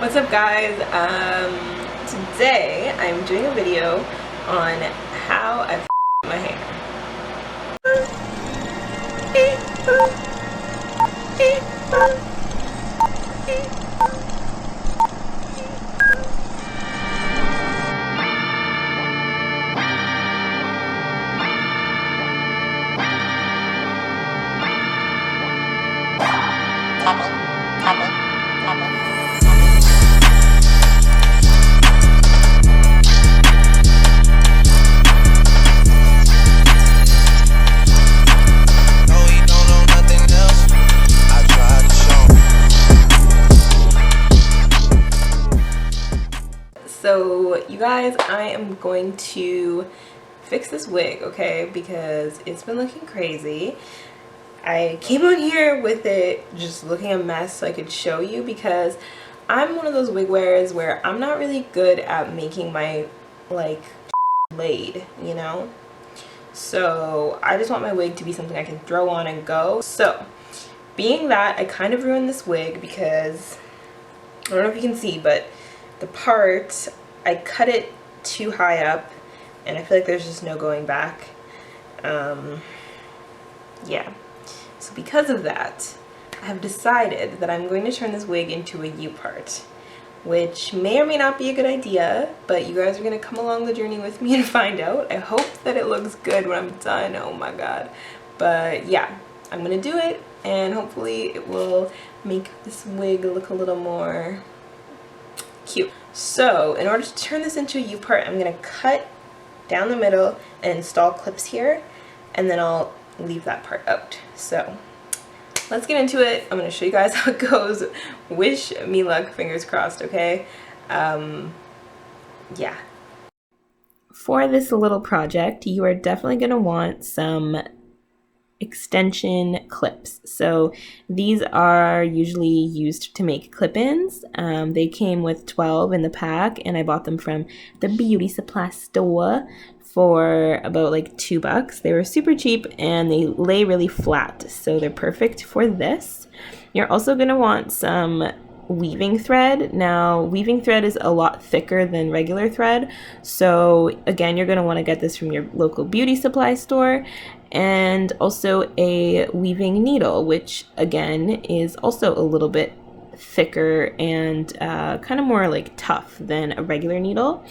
What's up, guys? Today I'm doing a video on how I my hair. So you guys, I am going to fix this wig, okay, because it's been looking crazy. I came on here with it just looking a mess so I could show you, because I'm one of those wig wearers where I'm not really good at making my like laid, you know? So I just want my wig to be something I can throw on and go. So being that I kind of ruined this wig because I don't know if you can see, but the part, I cut it too high up and I feel like there's just no going back. Yeah, so because of that, I have decided that I'm going to turn this wig into a U-part, which may or may not be a good idea, but you guys are going to come along the journey with me and find out. I hope that it looks good when I'm done. Oh my god. But yeah, I'm going to do it, and hopefully it will make this wig look a little more cute. So in order to turn this into a U-part, I'm going to cut down the middle and install clips here, and then I'll leave that part out. So let's get into it. I'm going to show you guys how it goes. Wish me luck, fingers crossed, okay? Yeah. For this little project, you are definitely going to want some extension clips. So these are usually used to make clip-ins. They came with 12 in the pack, and I bought them from the beauty supply store for about like $2. They were super cheap and they lay really flat, so they're perfect for this. You're also going to want some weaving thread. Now, weaving thread is a lot thicker than regular thread, so again, you're going to want to get this from your local beauty supply store. And also a weaving needle, which again is also a little bit thicker and kind of more like tough than a regular needle.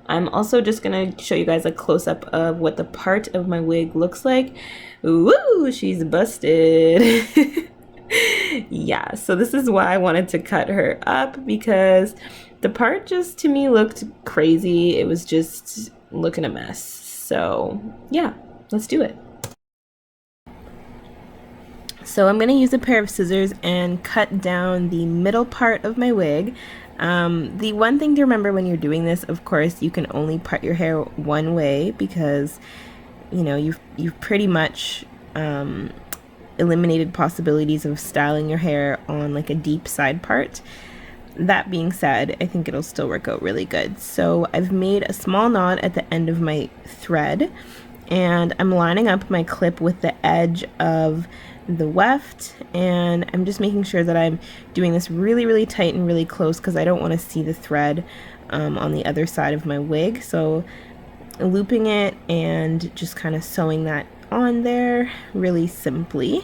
I'm also just gonna show you guys a close-up of what the part of my wig looks like. Woo, she's busted. Yeah, so this is why I wanted to cut her up, because the part just to me looked crazy. It was just looking a mess. So yeah, let's do it. So I'm going to use a pair of scissors and cut down the middle part of my wig. The one thing to remember when you're doing this, of course, you can only part your hair one way, because you know you've pretty much eliminated possibilities of styling your hair on like a deep side part. That being said, I think it'll still work out really good. So I've made a small knot at the end of my thread, and I'm lining up my clip with the edge of the weft, and I'm just making sure that I'm doing this really tight and really close, because I don't want to see the thread on the other side of my wig. So looping it and just kind of sewing that on there really simply.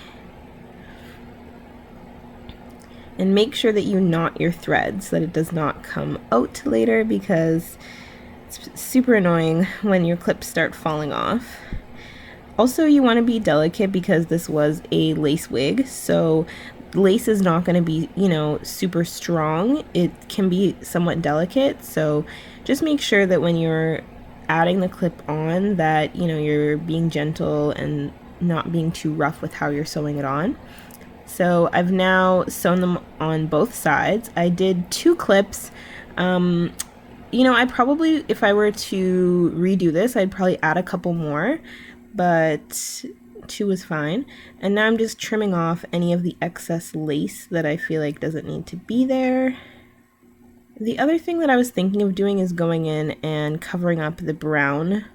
And make sure that you knot your thread so that it does not come out later, because it's super annoying when your clips start falling off. Also, you want to be delicate because this was a lace wig, so lace is not going to be, you know, super strong. It can be somewhat delicate, so just make sure that when you're adding the clip on that, you know, you're being gentle and not being too rough with how you're sewing it on. So I've now sewn them on both sides. I did 2 clips. You know, I probably, if I were to redo this, I'd probably add a couple more, but 2 was fine. And now I'm just trimming off any of the excess lace that I feel like doesn't need to be there. The other thing that I was thinking of doing is going in and covering up the brown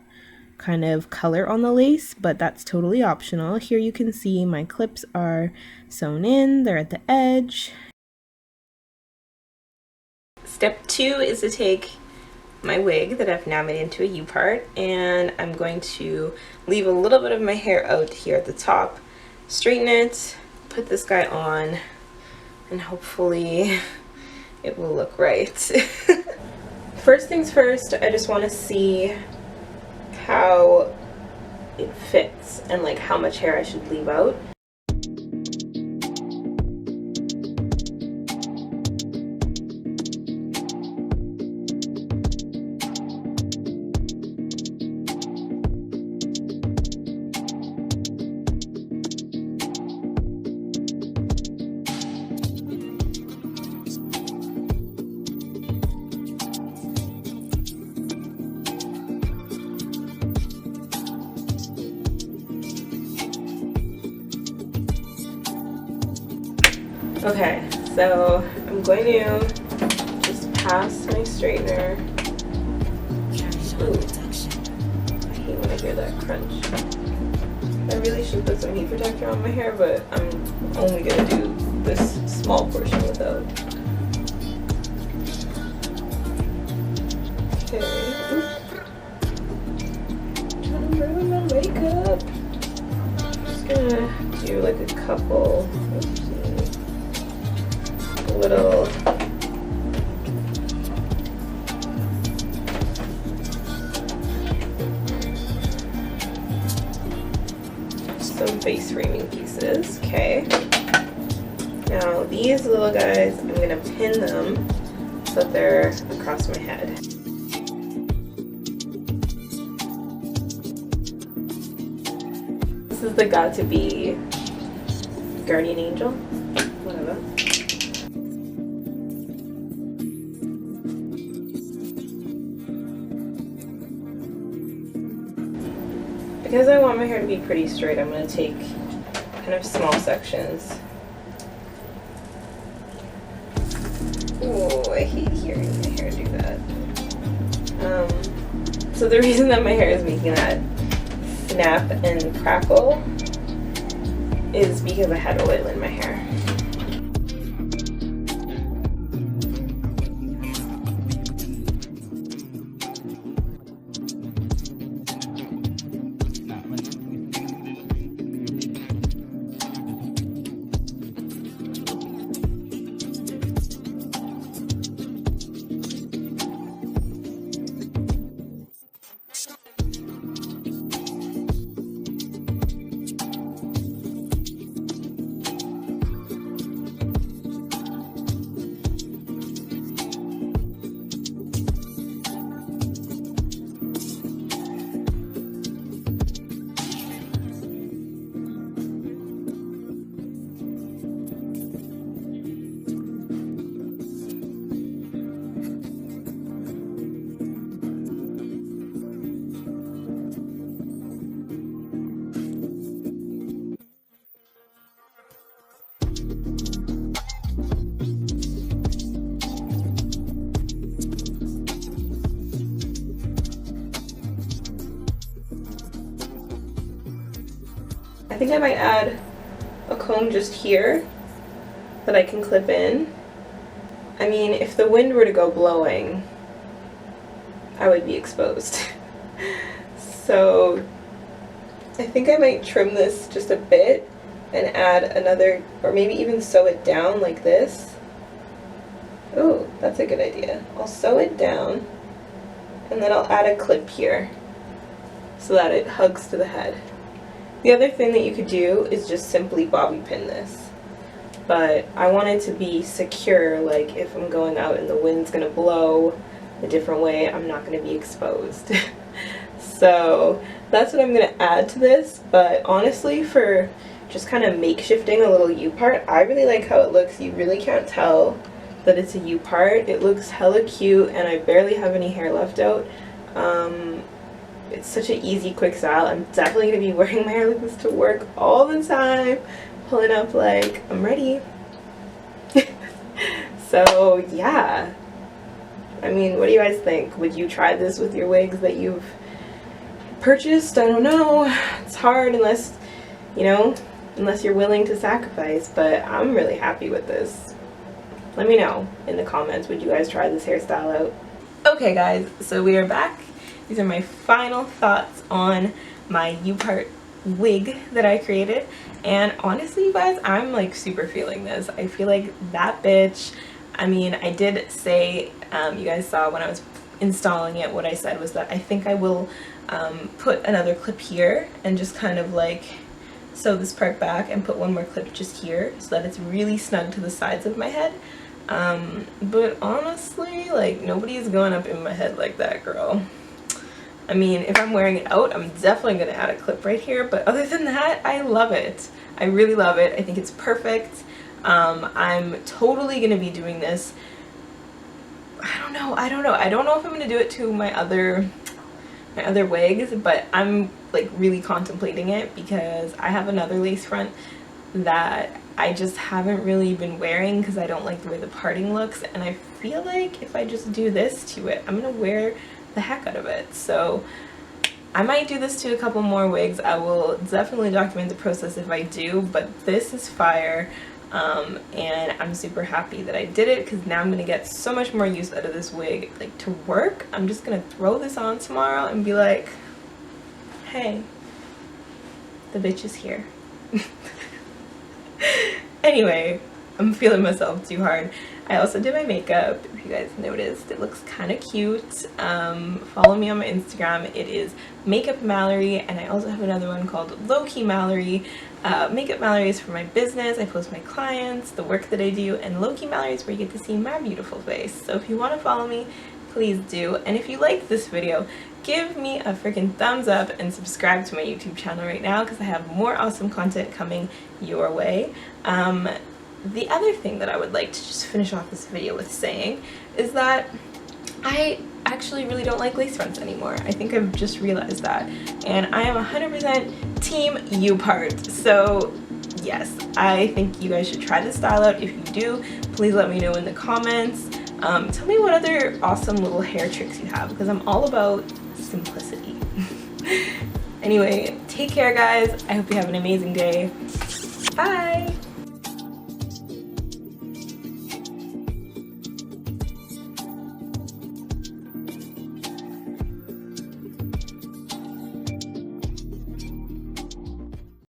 kind of color on the lace, but that's totally optional. Here you can see my clips are sewn in, they're at the edge. Step 2 is to take my wig that I've now made into a U-part, and I'm going to leave a little bit of my hair out here at the top, straighten it, put this guy on, and hopefully it will look right. First things first, I just want to see how it fits and like how much hair I should leave out. Okay, so I'm going to just pass my straightener. Ooh, I hate when I hear that crunch. I really should put some heat protector on my hair, but I'm only going to do this small portion without. Okay. Trying to ruin my makeup. Just gonna do like a couple. Little some face framing pieces. Okay, now these little guys, I'm gonna pin them so that they're across my head. This is the got to be guardian angel, whatever. Because I want my hair to be pretty straight, I'm going to take kind of small sections. Oh, I hate hearing my hair do that. So the reason that my hair is making that snap and crackle is because I had oil in my hair. I think I might add a comb just here that I can clip in. I mean, if the wind were to go blowing, I would be exposed. So I think I might trim this just a bit and add another, or maybe even sew it down like this. Oh, that's a good idea. I'll sew it down and then I'll add a clip here so that it hugs to the head. The other thing that you could do is just simply bobby pin this, but I want it to be secure, like if I'm going out and the wind's gonna blow a different way, I'm not gonna be exposed. So that's what I'm gonna add to this, but honestly, for just kind of makeshifting a little U-part, I really like how it looks. You really can't tell that it's a U-part. It looks hella cute and I barely have any hair left out. It's such an easy, quick style. I'm definitely going to be wearing my hair like this to work all the time, pulling up like I'm ready. So yeah, I mean, what do you guys think? Would you try this with your wigs that you've purchased? I don't know. It's hard unless, you know, unless you're willing to sacrifice, but I'm really happy with this. Let me know in the comments, would you guys try this hairstyle out? Okay guys, so we are back. These are my final thoughts on my U-part wig that I created, and honestly you guys, I'm like super feeling this. I feel like that bitch. I mean, I did say, you guys saw when I was installing it, what I said was that I think I will put another clip here and just kind of like sew this part back and put one more clip just here so that it's really snug to the sides of my head. But honestly, like, nobody's going up in my head like that, girl. I mean, if I'm wearing it out, I'm definitely going to add a clip right here, but other than that, I love it. I really love it. I think it's perfect. I'm totally going to be doing this. I don't know if I'm going to do it to my other wigs, but I'm like really contemplating it because I have another lace front that I just haven't really been wearing because I don't like the way the parting looks, and I feel like if I just do this to it, I'm gonna wear the heck out of it. So I might do this to a couple more wigs. I will definitely document the process if I do, but this is fire. And I'm super happy that I did it because now I'm gonna get so much more use out of this wig. Like, to work, I'm just gonna throw this on tomorrow and be like, hey, the bitch is here. Anyway, I'm feeling myself too hard. I also did my makeup. If you guys noticed, it looks kind of cute. Follow me on my Instagram. It is Makeup Mallory, and I also have another one called Low-Key Mallory. Makeup Mallory is for my business. I post my clients, the work that I do, and Low-Key Mallory is where you get to see my beautiful face. So if you want to follow me, please do. And if you like this video, give me a freaking thumbs up and subscribe to my YouTube channel right now because I have more awesome content coming your way. The other thing that I would like to just finish off this video with saying is that I actually really don't like lace fronts anymore. I think I've just realized that, and I am 100% team U-part. So yes, I think you guys should try this style out. If you do, please let me know in the comments. Tell me what other awesome little hair tricks you have because I'm all about simplicity. Anyway, take care guys. I hope you have an amazing day. Bye!